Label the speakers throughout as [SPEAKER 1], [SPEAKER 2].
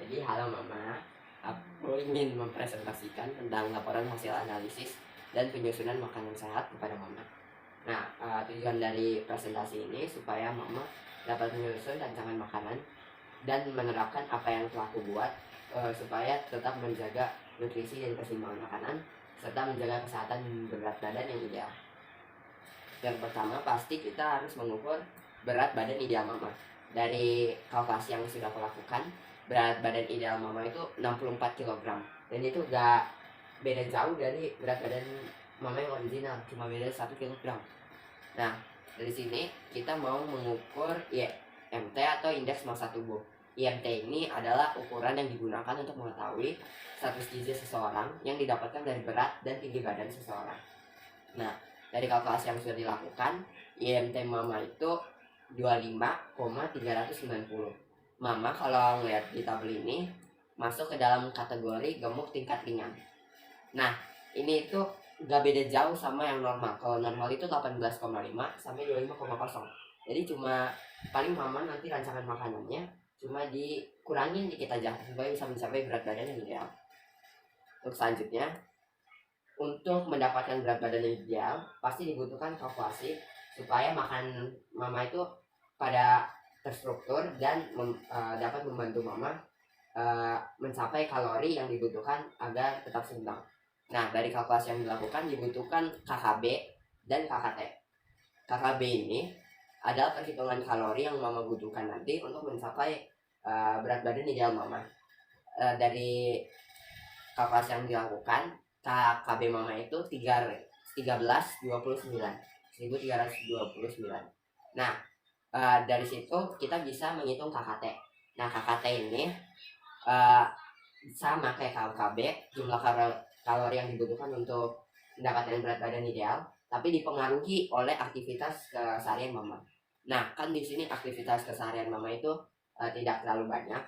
[SPEAKER 1] Jadi halo Mama, aku ingin mempresentasikan tentang laporan hasil analisis dan penyusunan makanan sehat kepada Mama. Nah, tujuan dari presentasi ini supaya Mama dapat menyusun rancangan makanan dan menerapkan apa yang telah aku buat supaya tetap menjaga nutrisi dan keseimbangan makanan serta menjaga kesehatan berat badan yang ideal. Yang pertama pasti kita harus mengukur berat badan ideal Mama. Dari kalkulasi yang sudah aku lakukan, berat badan ideal Mama itu 64 kg. Dan itu gak beda jauh dari berat badan Mama yang original, cuma beda 1 kg. Nah, dari sini kita mau mengukur IMT atau indeks massa tubuh. IMT ini adalah ukuran yang digunakan untuk mengetahui status gizi seseorang yang didapatkan dari berat dan tinggi badan seseorang. Nah, dari kalkulasi yang sudah dilakukan, IMT Mama itu 25,390. Mama kalau ngeliat di tabel ini masuk ke dalam kategori gemuk tingkat ringan. Nah, ini itu gak beda jauh sama yang normal. Kalau normal itu 18,5 sampai 25,0. Jadi cuma paling Mama nanti rancangan makanannya cuma dikurangin dikit aja supaya bisa mencapai berat badan yang ideal. Untuk selanjutnya, untuk mendapatkan berat badan yang ideal pasti dibutuhkan kalkulasi supaya makan Mama itu pada terstruktur dan dapat membantu Mama mencapai kalori yang dibutuhkan agar tetap seimbang. Nah, dari kalkulasi yang dilakukan dibutuhkan KKB dan KKT. KKB ini adalah perhitungan kalori yang Mama butuhkan nanti untuk mencapai berat badan ideal Mama. Dari kalkulasi yang dilakukan, KKB Mama itu 1329. Nah, dari situ kita bisa menghitung KKT. Nah, KKT ini sama kayak KKB, jumlah kalori yang dibutuhkan untuk mendapatkan berat badan ideal, tapi dipengaruhi oleh aktivitas keseharian Mama. Nah, kan di sini aktivitas keseharian Mama itu tidak terlalu banyak,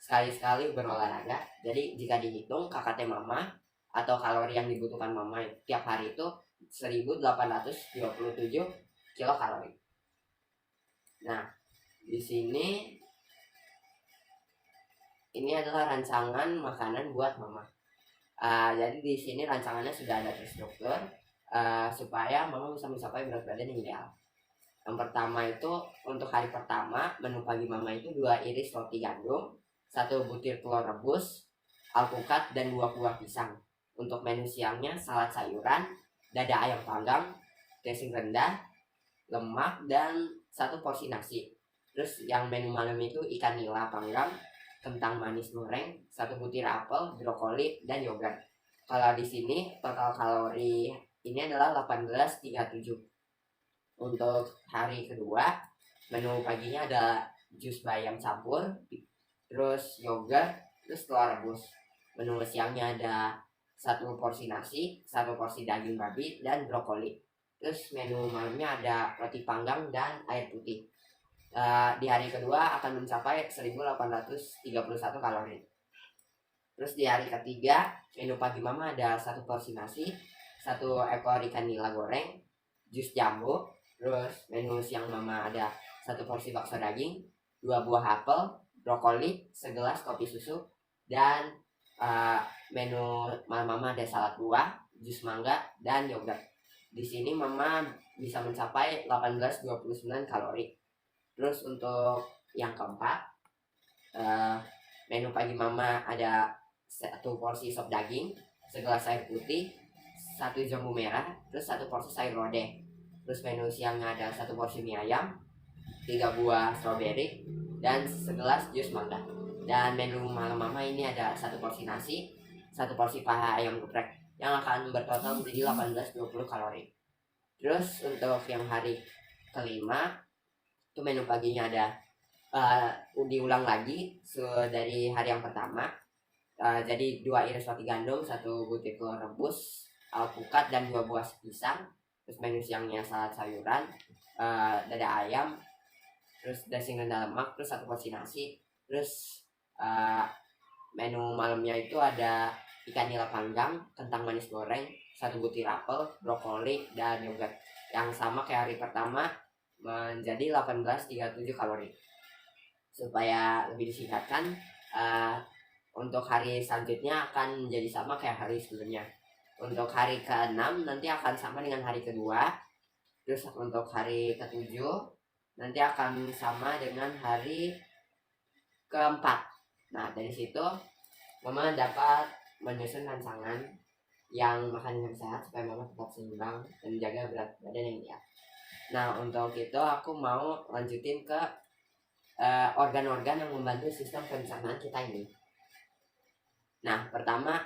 [SPEAKER 1] sekali-sekali berolahraga. Jadi jika dihitung KKT Mama atau kalori yang dibutuhkan Mama tiap hari itu 1827 kilokalori. Nah, di sini ini adalah rancangan makanan buat Mama. Jadi di sini rancangannya sudah ada terstruktur supaya Mama bisa mencapai berat badan yang ideal. Yang pertama itu untuk hari pertama, menu pagi Mama itu 2 iris roti gandum, 1 butir telur rebus, alpukat dan 2 buah pisang. Untuk menu siangnya salad sayuran, dada ayam panggang, dressing rendah, lemak dan 1 porsi nasi. Terus yang menu malam itu ikan nila panggang, kentang manis goreng, 1 butir apel, brokoli dan yogurt. Kalau di sini total kalori ini adalah 1837. Untuk hari kedua, menu paginya ada jus bayam campur, terus yogurt, terus telur rebus. Menu siangnya ada 1 porsi nasi, 1 porsi daging babi dan brokoli. Terus menu malamnya ada roti panggang dan air putih. Di hari kedua akan mencapai 1831 kalori. Terus di hari ketiga, menu pagi Mama ada 1 porsi nasi, 1 ekor ikan nila goreng, jus jambu. Terus menu siang Mama ada 1 porsi bakso daging, 2 buah apel, brokoli, segelas kopi susu, dan menu malam Mama ada salad buah, jus mangga, dan yogurt. Di sini Mama bisa mencapai 1829 kalori. Terus untuk yang keempat, menu pagi Mama ada 1 porsi sop daging, segelas air putih, 1 jambu merah, terus 1 porsi sayur lodeh. Terus menu siangnya ada 1 porsi mie ayam, 3 buah stroberi, dan segelas jus mangga. Dan menu malam Mama ini ada 1 porsi nasi, 1 porsi paha ayam geprek yang akan bertotal menjadi 1820 kalori. Terus untuk yang hari kelima itu menu paginya ada diulang lagi dari hari yang pertama. Jadi 2 iris roti gandum, 1 butir telur rebus, alpukat dan 2 buah pisang. Terus menu siangnya salad sayuran, dada ayam, terus dressing rendah lemak, terus 1 porsi nasi. Terus menu malamnya itu ada ikan nila panggang, kentang manis goreng, 1 butir apel, brokoli, dan yogurt. Yang sama kayak hari pertama, menjadi 1837 kalori. Supaya lebih disingkatkan, uh, untuk hari selanjutnya akan menjadi sama kayak hari sebelumnya. Untuk hari ke-6 nanti akan sama dengan hari kedua. Terus untuk hari ke-7 nanti akan sama dengan hari keempat. Nah, dari situ Mama dapat menyusun rancangan yang makan yang sehat supaya Mama tetap seimbang dan menjaga berat badan yang ideal. Nah, untuk itu aku mau lanjutin ke organ-organ yang membantu sistem pencernaan kita ini. Nah, pertama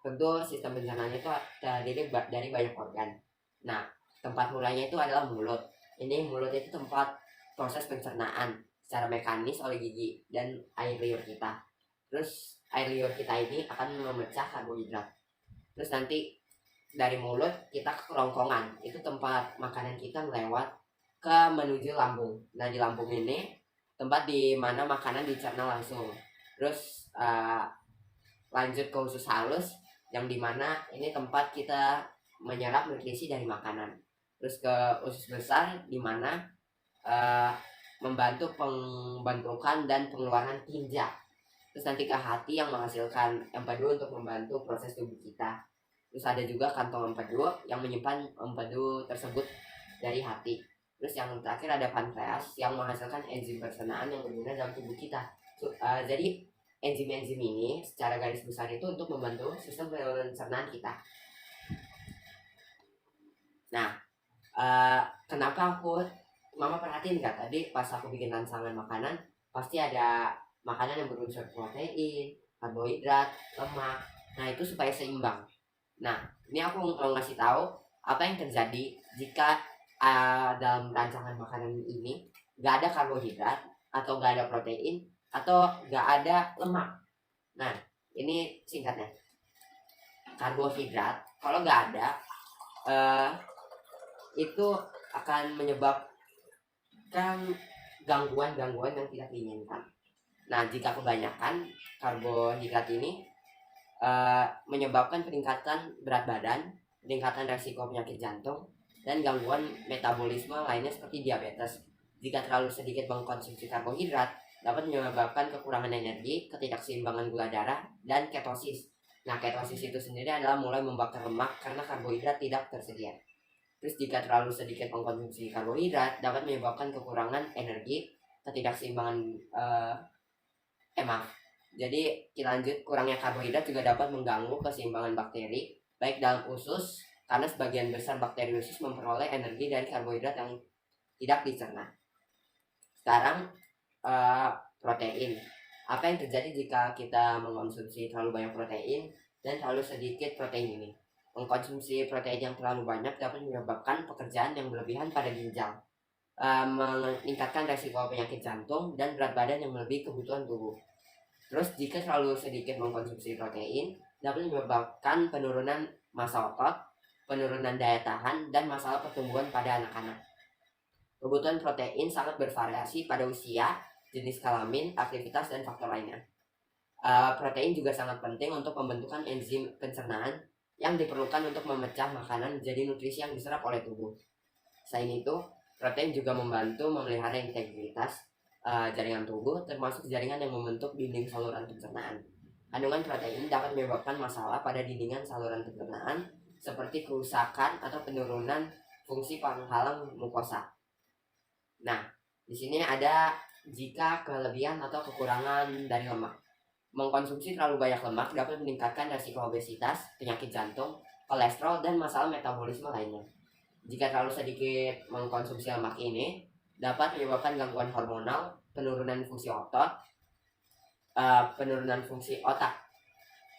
[SPEAKER 1] tentu sistem pencernaan itu terdiri dari banyak organ. Nah, tempat mulanya itu adalah mulut. Ini mulut itu tempat proses pencernaan secara mekanis oleh gigi dan air liur kita. Terus air liur kita ini akan memecah karbohidrat. Terus nanti dari mulut kita ke kerongkongan, itu tempat makanan kita melewat ke menuju lambung. Nah, di lambung ini tempat di mana makanan dicerna langsung. Terus lanjut ke usus halus, yang dimana ini tempat kita menyerap nutrisi dari makanan. Terus ke usus besar, dimana membantu pembentukan dan pengeluaran tinja. Terus nanti ke hati yang menghasilkan empedu untuk membantu proses tubuh kita. Terus ada juga kantong empedu yang menyimpan empedu tersebut dari hati. Terus yang terakhir ada pankreas yang menghasilkan enzim pencernaan yang berguna dalam tubuh kita. Jadi enzim-enzim ini secara garis besar itu untuk membantu sistem pencernaan kita. Nah, kenapa Mama perhatiin nggak tadi pas aku bikin rancangan makanan pasti ada makanan yang berunsur protein, karbohidrat, lemak. Nah, itu supaya seimbang. Nah, ini aku mau ngasih tahu apa yang terjadi jika dalam rancangan makanan ini nggak ada karbohidrat atau nggak ada protein atau nggak ada lemak. Nah, ini singkatnya. Karbohidrat kalau nggak ada itu akan menyebabkan gangguan-gangguan yang tidak diinginkan. Nah, jika kebanyakan karbohidrat ini menyebabkan peningkatan berat badan, peningkatan resiko penyakit jantung, dan gangguan metabolisme lainnya seperti diabetes. Jika terlalu sedikit mengkonsumsi karbohidrat, dapat menyebabkan kekurangan energi, ketidakseimbangan gula darah, dan ketosis. Nah, ketosis itu sendiri adalah mulai membakar lemak karena karbohidrat tidak tersedia. Terus jika terlalu sedikit mengkonsumsi karbohidrat, dapat menyebabkan kekurangan energi, ketidakseimbangan Jadi kita lanjut, kurangnya karbohidrat juga dapat mengganggu keseimbangan bakteri baik dalam usus karena sebagian besar bakteri usus memperoleh energi dari karbohidrat yang tidak dicerna. Sekarang protein. Apa yang terjadi jika kita mengkonsumsi terlalu banyak protein dan terlalu sedikit protein ini? Mengkonsumsi protein yang terlalu banyak dapat menyebabkan pekerjaan yang berlebihan pada ginjal, meningkatkan resiko penyakit jantung dan berat badan yang melebihi kebutuhan tubuh. Terus jika terlalu sedikit mengkonsumsi protein dapat menyebabkan penurunan massa otot, penurunan daya tahan, dan masalah pertumbuhan pada anak-anak. Kebutuhan protein sangat bervariasi pada usia, jenis kelamin, aktivitas, dan faktor lainnya. Protein juga sangat penting untuk pembentukan enzim pencernaan yang diperlukan untuk memecah makanan menjadi nutrisi yang diserap oleh tubuh. Selain itu, protein juga membantu memelihara integritas jaringan tubuh, termasuk jaringan yang membentuk dinding saluran pencernaan. Kandungan protein dapat menyebabkan masalah pada dindingan saluran pencernaan seperti kerusakan atau penurunan fungsi penghalang mukosa. Nah, di sini ada jika kelebihan atau kekurangan dari lemak. Mengkonsumsi terlalu banyak lemak dapat meningkatkan risiko obesitas, penyakit jantung, kolesterol, dan masalah metabolisme lainnya. Jika terlalu sedikit mengkonsumsi lemak ini dapat menyebabkan gangguan hormonal, penurunan fungsi otot, penurunan fungsi otak,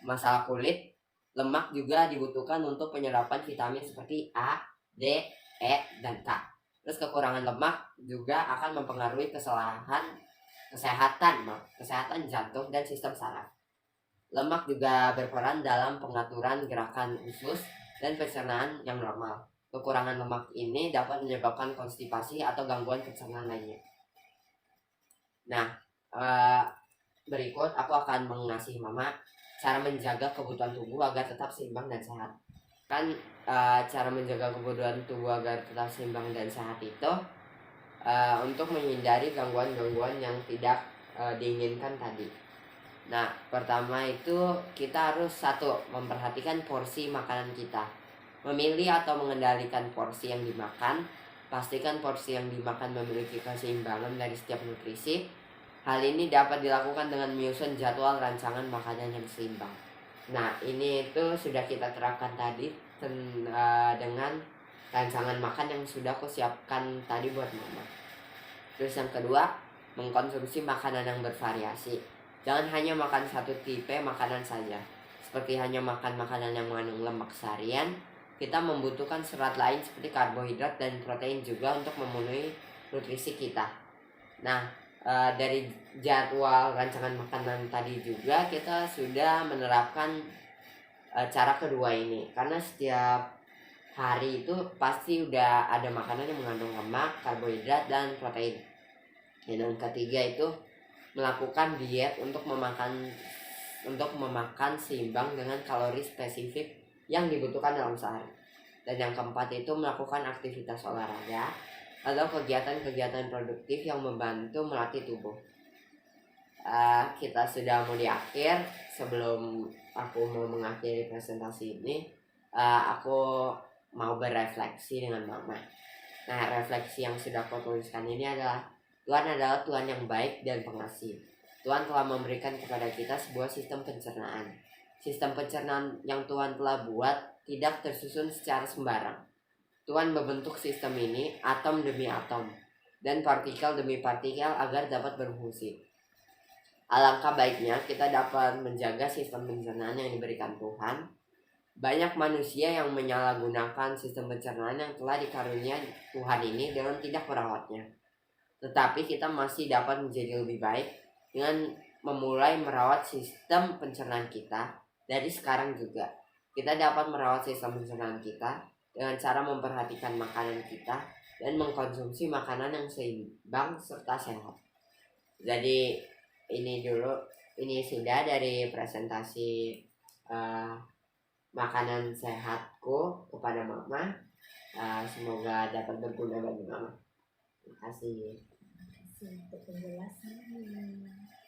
[SPEAKER 1] masalah kulit. Lemak juga dibutuhkan untuk penyerapan vitamin seperti A, D, E, dan K. Terus kekurangan lemak juga akan mempengaruhi kesehatan jantung dan sistem saraf. Lemak juga berperan dalam pengaturan gerakan usus dan pencernaan yang normal. Kekurangan lemak ini dapat menyebabkan konstipasi atau gangguan pencernaan lainnya. Nah, berikut aku akan mengasihi Mama cara menjaga kebutuhan tubuh agar tetap seimbang dan sehat. Kan cara menjaga kebutuhan tubuh agar tetap seimbang dan sehat itu untuk menghindari gangguan-gangguan yang tidak diinginkan tadi. Nah, pertama itu kita harus satu, memperhatikan porsi makanan kita. Memilih atau mengendalikan porsi yang dimakan. Pastikan porsi yang dimakan memiliki keseimbangan dari setiap nutrisi. Hal ini dapat dilakukan dengan menyusun jadwal rancangan makanan yang seimbang. Nah, ini itu sudah kita terapkan tadi dengan rancangan makan yang sudah aku siapkan tadi buat mama. Terus yang kedua, mengkonsumsi makanan yang bervariasi. Jangan hanya makan satu tipe makanan saja. Seperti hanya makan makanan yang mengandung lemak seharian, kita membutuhkan serat lain seperti karbohidrat dan protein juga untuk memenuhi nutrisi kita. Nah, dari jadwal rancangan makanan tadi juga kita sudah menerapkan cara kedua ini, karena setiap hari itu pasti udah ada makanan yang mengandung lemak, karbohidrat, dan protein. Dan yang ketiga itu melakukan diet untuk memakan seimbang dengan kalori spesifik yang dibutuhkan dalam sehari. Dan yang keempat itu melakukan aktivitas olahraga atau kegiatan-kegiatan produktif yang membantu melatih tubuh. Kita sudah mau di akhir. Sebelum aku mau mengakhiri presentasi ini, aku mau berefleksi dengan mama. Nah, refleksi yang sudah aku tuliskan ini adalah Tuhan adalah Tuhan yang baik dan pengasih. Tuhan telah memberikan kepada kita sebuah sistem pencernaan. Sistem pencernaan yang Tuhan telah buat tidak tersusun secara sembarang. Tuhan membentuk sistem ini atom demi atom dan partikel demi partikel agar dapat berfungsi. Alangkah baiknya kita dapat menjaga sistem pencernaan yang diberikan Tuhan. Banyak manusia yang menyalahgunakan sistem pencernaan yang telah dikarunia Tuhan ini dengan tidak merawatnya. Tetapi kita masih dapat menjadi lebih baik dengan memulai merawat sistem pencernaan kita dari sekarang juga. Kita dapat merawat sistem pencernaan kita dengan cara memperhatikan makanan kita dan mengkonsumsi makanan yang seimbang serta sehat. Jadi ini sudah dari presentasi makanan sehatku kepada mama. Semoga dapat berguna bagi mama. Terima kasih
[SPEAKER 2] untuk penjelasannya.